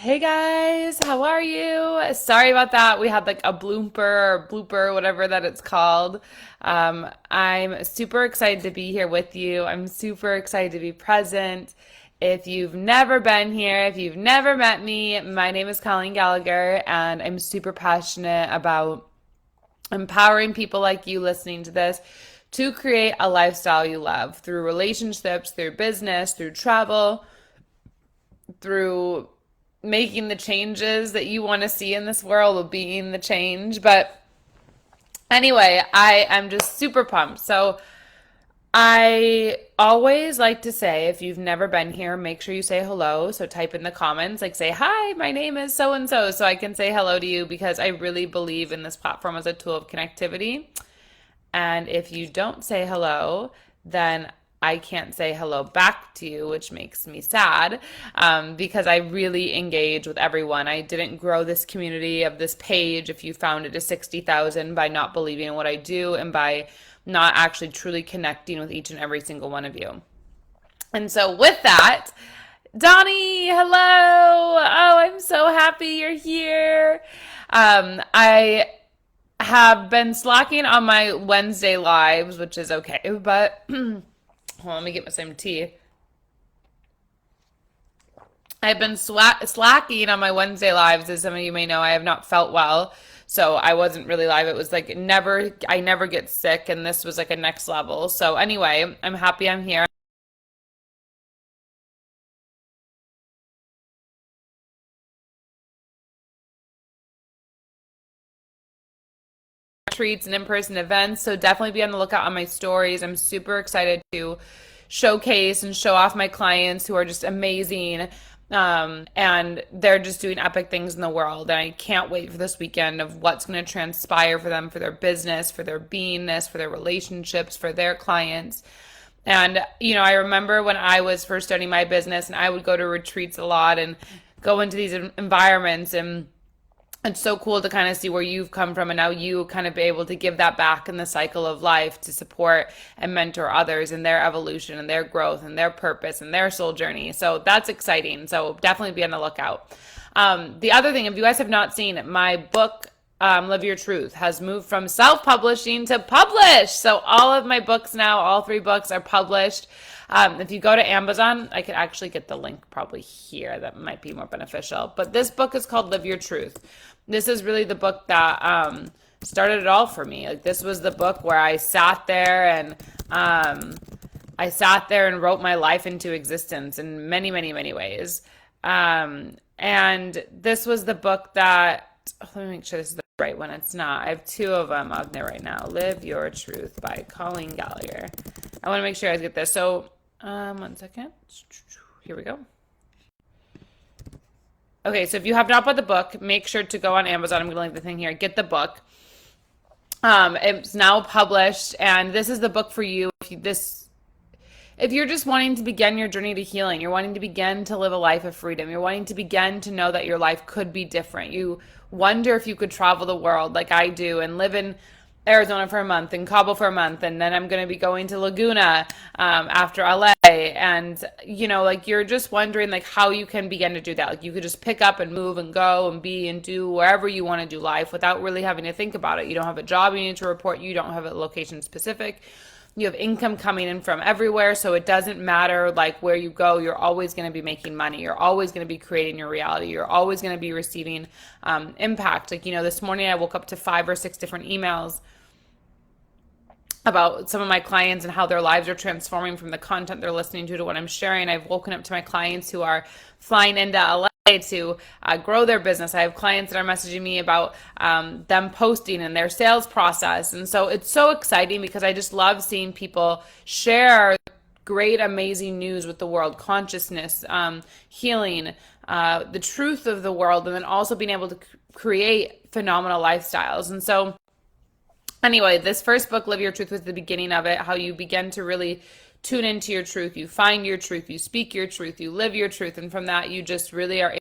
Hey guys, how are you? Sorry about that. We had like a blooper, whatever that it's called. I'm super excited to be here with you. I'm super excited to be present. If you've never been here, if you've never met me, my name is Colleen Gallagher, and I'm super passionate about empowering people like you listening to this to create a lifestyle you love through relationships, through business, through travel, through making the changes that you want to see in this world, of being the change. But anyway, I am just super pumped. So I always like to say, if you've never been here, make sure you say hello. So type in the comments, like say, hi, my name is so and so I can say hello to you, because I really believe in this platform as a tool of connectivity. And if you don't say hello, then I can't say hello back to you, which makes me sad, because I really engage with everyone. I didn't grow this community of this page, if you found it, to 60,000 by not believing in what I do and by not actually truly connecting with each and every single one of you. And so with that, Donnie, hello. Oh, I'm so happy you're here. I have been slacking on my Wednesday lives, which is okay, but hold on, let me get some tea. I've been slacking on my Wednesday lives. As some of you may know, I have not felt well. So I wasn't really live. It was like I never get sick, and this was like a next level. So anyway, I'm happy I'm here. Treats and in-person events. So definitely be on the lookout on my stories. I'm super excited to showcase and show off my clients who are just amazing. And they're just doing epic things in the world. And I can't wait for this weekend of what's going to transpire for them, for their business, for their beingness, for their relationships, for their clients. And, I remember when I was first starting my business and I would go to retreats a lot and go into these environments, and it's so cool to kind of see where you've come from and now you kind of be able to give that back in the cycle of life to support and mentor others in their evolution and their growth and their purpose and their soul journey. So that's exciting. So definitely be on the lookout. The other thing, if you guys have not seen it, my book, Live Your Truth, has moved from self-publishing to published. So all of my books now, all three books are published. If you go to Amazon, I could actually get the link probably here. That might be more beneficial. But this book is called Live Your Truth. This is really the book that started it all for me. Like, this was the book where I sat there and wrote my life into existence in many, many, many ways. And this was the book that, let me make sure this is the right one. It's not. I have two of them on there right now. Live Your Truth by Colleen Gallagher. I want to make sure I get this. So, one second. Here we go. Okay, so if you have not bought the book, make sure to go on Amazon. I'm going to link the thing here. Get the book. It's now published, and this is the book for you. If you're just wanting to begin your journey to healing, you're wanting to begin to live a life of freedom, you're wanting to begin to know that your life could be different. You wonder if you could travel the world like I do and live in Arizona for a month and Cabo for a month, and then I'm going to be going to Laguna after LA, and like, you're just wondering like how you can begin to do that. Like, you could just pick up and move and go and be and do wherever you want to do life without really having to think about it. You don't have a job you need to report, you don't have a location specific. You have income coming in from everywhere, so it doesn't matter like where you go. You're always going to be making money. You're always going to be creating your reality. You're always going to be receiving impact. Like, this morning I woke up to 5 or 6 different emails about some of my clients and how their lives are transforming from the content they're listening to what I'm sharing. I've woken up to my clients who are flying into LA to grow their business. I have clients that are messaging me about them posting and their sales process. And so it's so exciting because I just love seeing people share great, amazing news with the world, consciousness, healing, the truth of the world, and then also being able to create phenomenal lifestyles. And so anyway, this first book, Live Your Truth, was the beginning of it, how you begin to really tune into your truth. You find your truth, you speak your truth, you live your truth. And from that, you just really are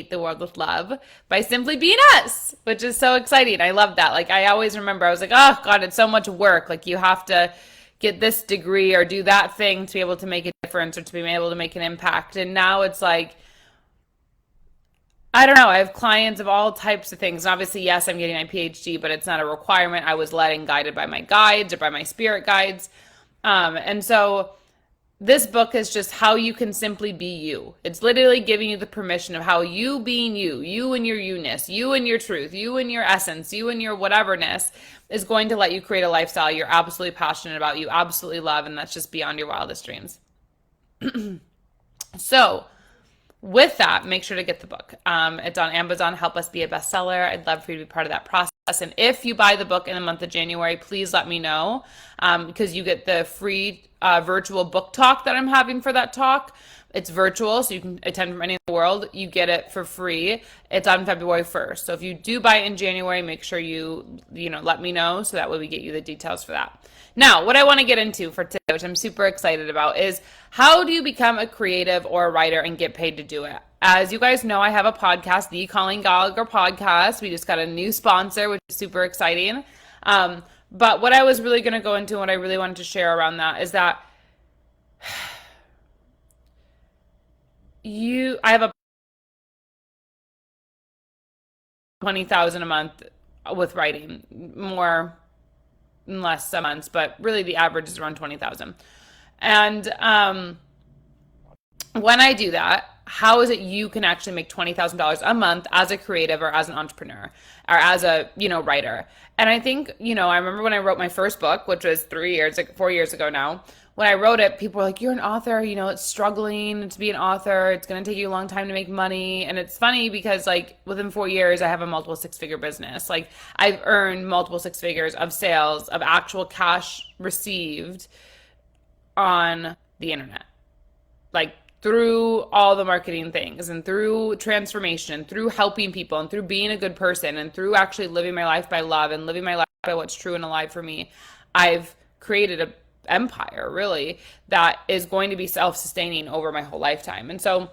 the world with love by simply being us, which is so exciting. I love that. Like, I always remember, I was like, oh God, it's so much work. Like, you have to get this degree or do that thing to be able to make a difference or to be able to make an impact. And now it's like, I don't know. I have clients of all types of things. And obviously, yes, I'm getting my PhD, but it's not a requirement. I was led and guided by my guides or by my spirit guides. And so this book is just how you can simply be you. It's literally giving you the permission of how you being you, you and your you-ness, you and your truth, you and your essence, you and your whateverness is going to let you create a lifestyle you're absolutely passionate about, you absolutely love, and that's just beyond your wildest dreams. So, with that, make sure to get the book. It's on Amazon. Help us be a bestseller. I'd love for you to be part of that process. And if you buy the book in the month of January, please let me know because you get the free virtual book talk that I'm having for that talk. It's virtual, so you can attend from any of the world. You get it for free. It's on February 1st. So if you do buy it in January, make sure you let me know so that way we get you the details for that. Now, what I want to get into for today, which I'm super excited about, is how do you become a creative or a writer and get paid to do it? As you guys know, I have a podcast, the Colleen Gallagher podcast. We just got a new sponsor, which is super exciting. But what I was really going to go into and what I really wanted to share around that is that I have a 20,000 a month with writing, more and less a month, but really the average is around 20,000. And when I do that, how is it you can actually make $20,000 a month as a creative or as an entrepreneur or as a, writer? And I think, I remember when I wrote my first book, which was 4 years ago now, when I wrote it, people were like, you're an author, it's struggling to be an author. It's going to take you a long time to make money. And it's funny because within 4 years, I have a multiple six-figure business. I've earned multiple six figures of sales, of actual cash received on the internet. Through all the marketing things and through transformation and through helping people and through being a good person and through actually living my life by love and living my life by what's true and alive for me, I've created an empire really that is going to be self-sustaining over my whole lifetime. And so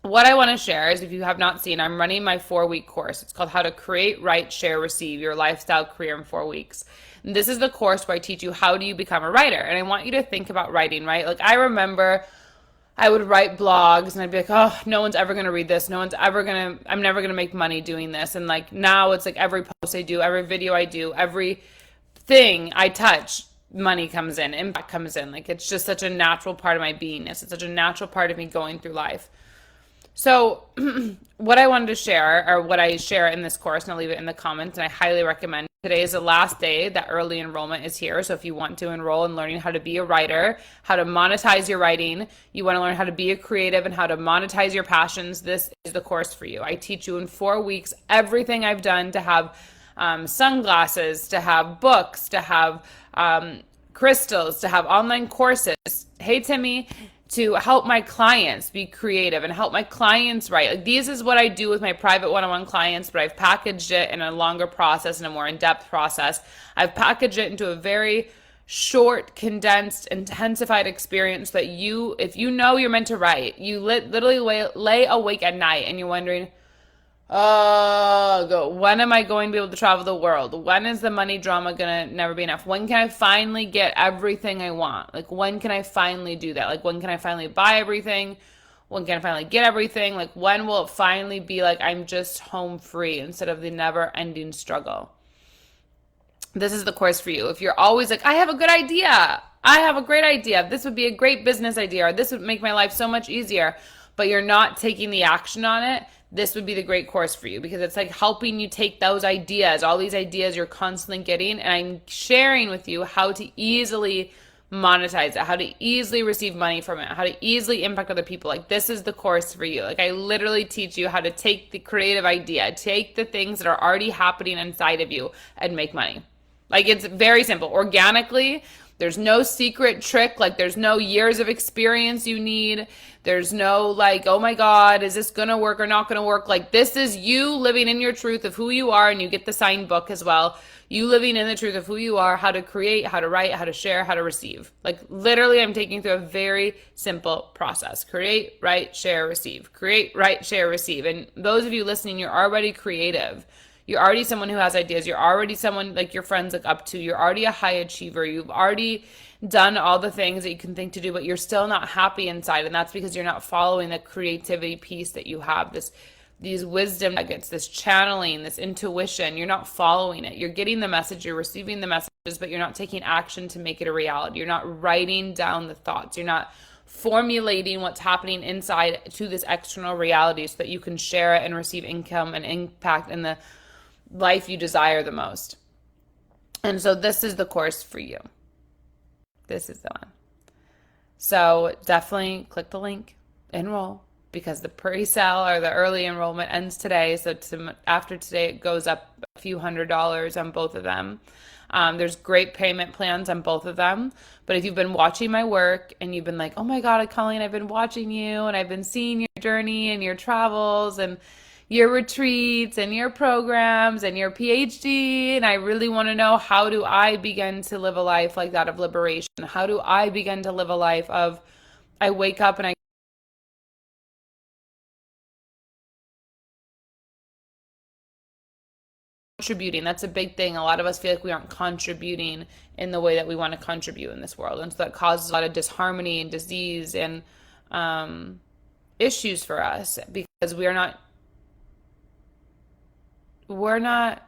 what I want to share is, if you have not seen, I'm running my 4-week course. It's called How to Create, Write, Share, Receive Your Lifestyle Career in 4 Weeks. And this is the course where I teach you how do you become a writer. And I want you to think about writing, right? I remember I would write blogs and I'd be like, oh, no one's ever going to read this. I'm never going to make money doing this. And now it's every post I do, every video I do, every thing I touch, money comes in, impact comes in. It's just such a natural part of my beingness. It's such a natural part of me going through life. So what I wanted to share, or what I share in this course, and I'll leave it in the comments, and I highly recommend. Today is the last day that early enrollment is here. So if you want to enroll in learning how to be a writer, how to monetize your writing, you want to learn how to be a creative and how to monetize your passions, this is the course for you. I teach you in 4 weeks everything I've done to have sunglasses, to have books, to have crystals, to have online courses. Hey, Timmy. To help my clients be creative and help my clients write. This is what I do with my private one-on-one clients, but I've packaged it in a longer process and a more in-depth process. I've packaged it into a very short, condensed, intensified experience that if you know you're meant to write, you literally lay awake at night and you're wondering, when am I going to be able to travel the world? When is the money drama going to never be enough? When can I finally get everything I want? When can I finally do that? When can I finally buy everything? When can I finally get everything? When will it finally be I'm just home free instead of the never ending struggle? This is the course for you. If you're always I have a good idea. I have a great idea. This would be a great business idea, or this would make my life so much easier, but you're not taking the action on it, this would be the great course for you, because it's helping you take those ideas, all these ideas you're constantly getting, and I'm sharing with you how to easily monetize it, how to easily receive money from it, how to easily impact other people. This is the course for you. I literally teach you how to take the creative idea, take the things that are already happening inside of you and make money. It's very simple. Organically, there's no secret trick. There's no years of experience you need. There's no oh my God, is this going to work or not going to work? This is you living in your truth of who you are, and you get the signed book as well. You living in the truth of who you are, how to create, how to write, how to share, how to receive. Literally, I'm taking through a very simple process. Create, write, share, receive. Create, write, share, receive. And those of you listening, you're already creative. You're already someone who has ideas. You're already someone like your friends look up to. You're already a high achiever. You've already done all the things that you can think to do, but you're still not happy inside. And that's because you're not following the creativity piece that you have, these wisdom nuggets, this channeling, this intuition. You're not following it. You're getting the message, you're receiving the messages, but you're not taking action to make it a reality. You're not writing down the thoughts. You're not formulating what's happening inside to this external reality so that you can share it and receive income and impact in the life you desire the most. And so this is the course for you. This is the one. So definitely click the link, enroll, because the pre-sale or the early enrollment ends today. So after today, it goes up a few $100s on both of them. There's great payment plans on both of them. But if you've been watching my work and you've been like, oh my God, Colleen, I've been watching you and I've been seeing your journey and your travels and your retreats and your programs and your PhD, and I really want to know, how do I begin to live a life like that of liberation? How do I begin to live a life of, I wake up and I contributing. That's a big thing. A lot of us feel like we aren't contributing in the way that we want to contribute in this world. And so that causes a lot of disharmony and disease and issues for us, because we're not,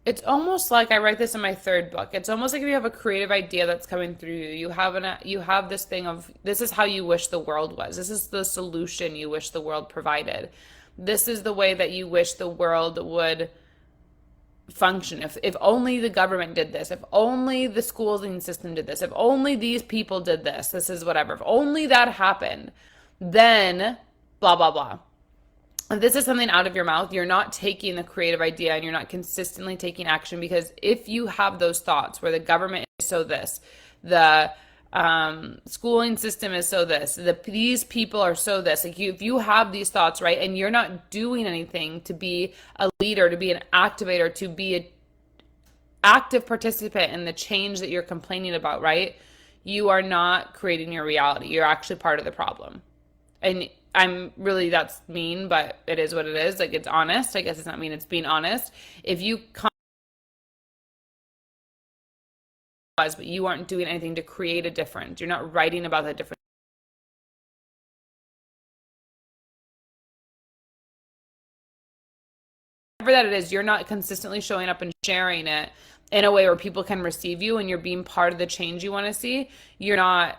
it's almost like, I write this in my third book. It's almost like if you have a creative idea that's coming through you, you have this thing of, this is how you wish the world was. This is the solution you wish the world provided. This is the way that you wish the world would function. If only the government did this, if only the schooling system did this, if only these people did this, this is whatever. If only that happened, then blah, blah, blah. If this is something out of your mouth, you're not taking the creative idea and you're not consistently taking action, because if you have those thoughts where the government is so this, the schooling system is so this, these people are so this, like if you have these thoughts, right, and you're not doing anything to be a leader, to be an activator, to be an active participant in the change that you're complaining about, right, you are not creating your reality. You're actually part of the problem. And that's mean, but it is what it is. Like, it's honest. I guess it's not mean, it's being honest. If you but you aren't doing anything to create a difference, you're not writing about that difference. Whatever that it is, you're not consistently showing up and sharing it in a way where people can receive you and you're being part of the change you want to see. You're not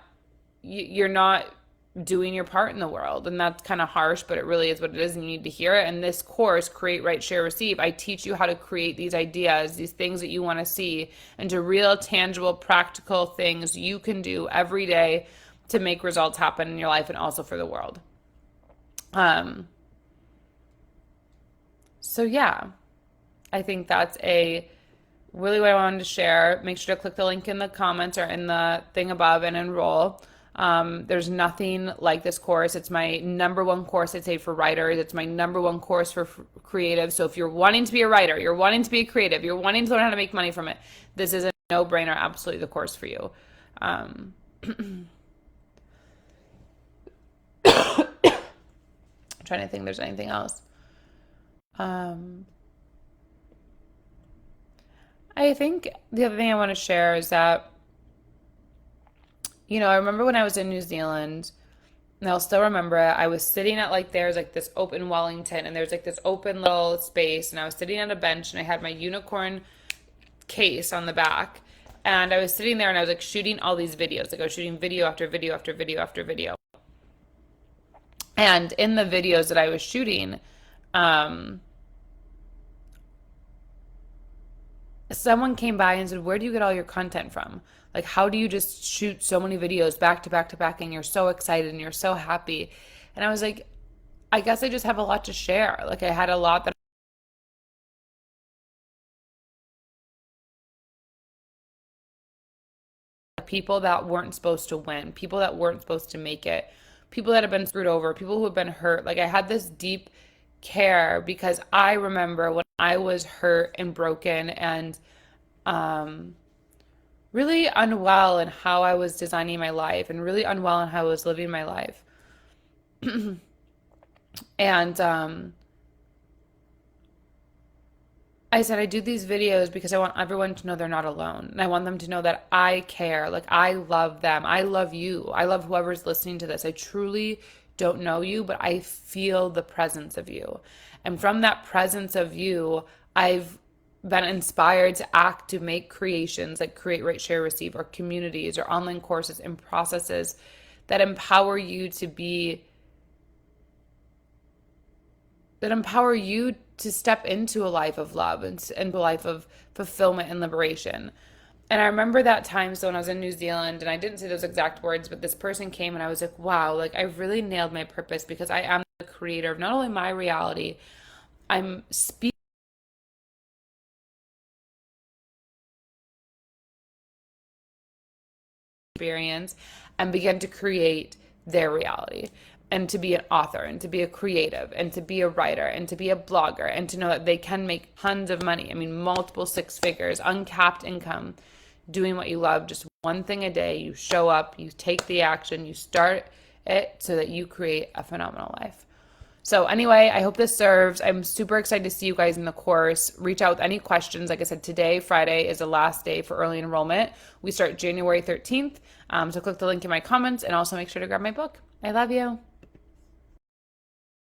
doing your part in the world. And that's kind of harsh, but it really is what it is, and you need to hear it. And this course, Create, Write, Share, Receive, I teach you how to create these ideas, these things that you want to see, into real, tangible, practical things you can do every day to make results happen in your life and also for the world. So yeah, I think that's really what I wanted to share. Make sure to click the link in the comments or in the thing above and enroll. There's nothing like this course. It's my number one course, I'd say, for writers. It's my number one course for creatives. So if you're wanting to be a writer, you're wanting to be a creative, you're wanting to learn how to make money from it, this is a no-brainer, absolutely the course for you. I'm trying to think if there's anything else. I think the other thing I want to share is that, I remember when I was in New Zealand, and I'll still remember it. I was sitting at there's this open Wellington, and there's this open little space, and I was sitting at a bench, and I had my unicorn case on the back, and I was sitting there, and I was shooting all these videos. I was shooting video after video after video after video. And in the videos that I was shooting, someone came by and said, where do you get all your content from? How do you just shoot so many videos back to back to back and you're so excited and you're so happy? And I was like, I guess I just have a lot to share. I had a lot that people that weren't supposed to win, people that weren't supposed to make it, people that have been screwed over, people who have been hurt. I had this deep care because I remember when I was hurt and broken and really unwell in how I was designing my life and really unwell in how I was living my life. And I said I do these videos because I want everyone to know they're not alone. And I want them to know that I care. Like, I love them. I love you. I love whoever's listening to this. I truly don't know you, but I feel the presence of you. And from that presence of you, I've been inspired to act, to make creations like Create, Write, Share, Receive, or communities or online courses and processes that empower you to be that empower you to step into a life of love and a life of fulfillment and liberation. And I remember that time, so when I was in New Zealand, and I didn't say those exact words, but this person came and I was like, wow, like I really nailed my purpose because I am the creator of not only my reality, I'm speaking experience and begin to create their reality and to be an author and to be a creative and to be a writer and to be a blogger and to know that they can make tons of money. I mean, multiple six figures, uncapped income, doing what you love, just one thing a day. You show up, you take the action, you start it so that you create a phenomenal life. So anyway, I hope this serves. I'm super excited to see you guys in the course. Reach out with any questions. Like I said, today, Friday, is the last day for early enrollment. We start January 13th. So click the link in my comments and also make sure to grab my book. I love you.